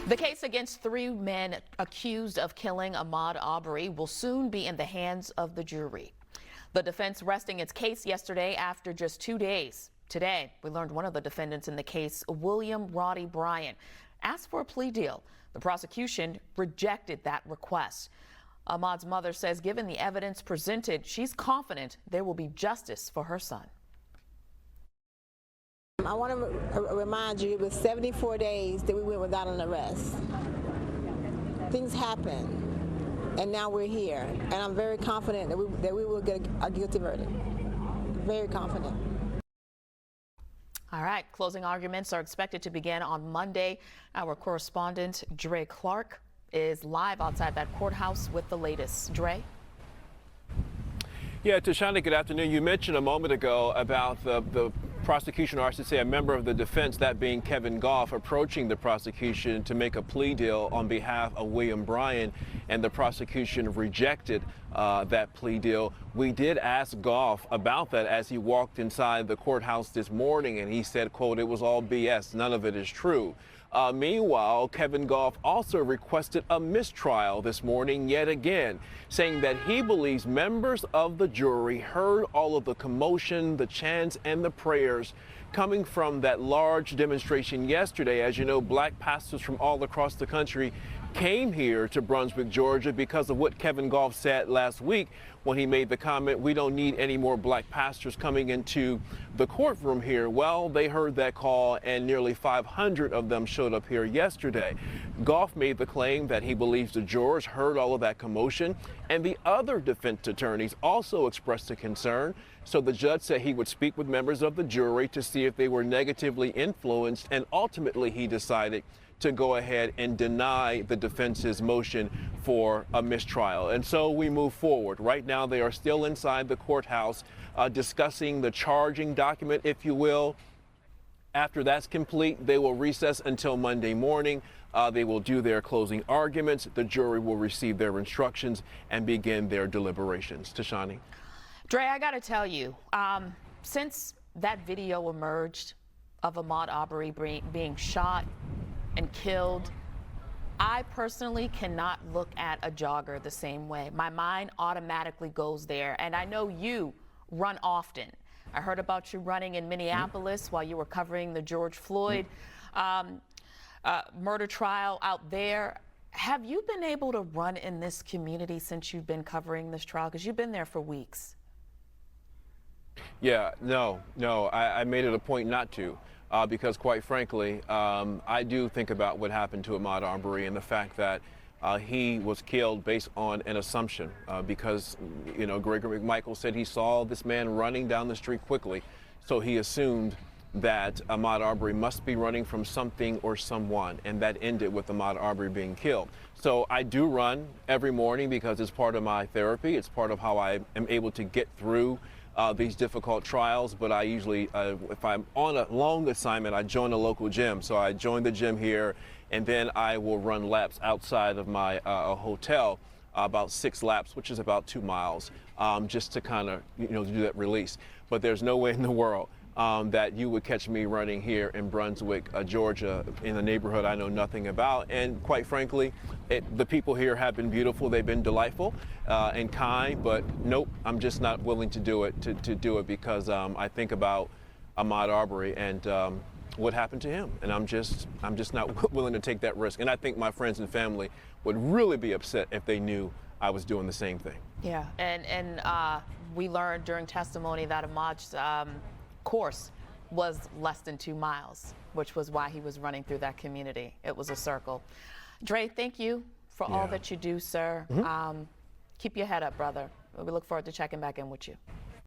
The case against 3 men accused of killing Ahmaud Arbery will soon be in the hands of the jury. The defense resting its case yesterday after just 2 days. Today, we learned one of the defendants in the case, Roddie Bryan, asked for a plea deal. The prosecution rejected that request. Ahmaud's mother says given the evidence presented, she's confident there will be justice for her son. I want to remind you, it was 74 days that we went without an arrest. Things happen, and now we're here, and I'm very confident that we will get a guilty verdict. Very confident. All right, closing arguments are expected to begin on Monday. Our correspondent, Dray Clark, is live outside that courthouse with the latest. Dray? Yeah, Tashanea, good afternoon. You mentioned a moment ago about the prosecution, or I should say a member of the defense, that being Kevin Gough, approaching the prosecution to make a plea deal on behalf of William Bryan, and the prosecution rejected that plea deal. We did ask Gough about that as he walked inside the courthouse this morning, and he said, quote, "It was all BS. None of it is true." Meanwhile, Kevin Gough also requested a mistrial this morning yet again, saying that he believes members of the jury heard all of the commotion, the chants, and the prayers coming from that large demonstration yesterday. As you know, black pastors from all across the country came here to Brunswick, Georgia, because of what Kevin Gough said last week when he made the comment, "We don't need any more black pastors coming into the courtroom here." Well, they heard that call, and nearly 500 of them showed up here yesterday. Gough made the claim that he believes the jurors heard all of that commotion, and the other defense attorneys also expressed a concern. So the judge said he would speak with members of the jury to see if they were negatively influenced, and ultimately he decided to go ahead and deny the defense's motion for a mistrial. And so we move forward. Right now, they are still inside the courthouse discussing the charging document, if you will. After that's complete, they will recess until Monday morning. They will do their closing arguments. The jury will receive their instructions and begin their deliberations. Tashanea. Dray, I got to tell you, since that video emerged of Ahmaud Arbery being shot and killed, I personally cannot look at a jogger the same way. My mind automatically goes there, and I know you run often. I heard about you running in Minneapolis while you were covering the George Floyd murder trial out there. Have you been able to run in this community since you've been covering this trial? Because you've been there for weeks. Yeah, no, I made it a point not to. Because quite frankly, I do think about what happened to Ahmaud Arbery and the fact that he was killed based on an assumption because, you know, Gregory McMichael said he saw this man running down the street quickly. So he assumed that Ahmaud Arbery must be running from something or someone, and that ended with Ahmaud Arbery being killed. So I do run every morning because it's part of my therapy. It's part of how I am able to get through these difficult trials, but I usually, if I'm on a long assignment, I join a local gym. So I join the gym here, and then I will run laps outside of my hotel, about 6 laps, which is about 2 miles, just to kind of, you know, do that release. But there's no way in the world that you would catch me running here in Brunswick, Georgia, in a neighborhood I know nothing about. And quite frankly, the people here have been beautiful. They've been delightful and kind, but nope, I'm just not willing to do it, to do it because I think about Ahmaud Arbery and what happened to him. And I'm just not willing to take that risk. And I think my friends and family would really be upset if they knew I was doing the same thing. Yeah, and we learned during testimony that Ahmaud's course was less than 2 miles, which was why he was running through that community. It was a circle. Dray, thank you for all that you do, sir. Keep your head up, brother. We look forward to checking back in with you.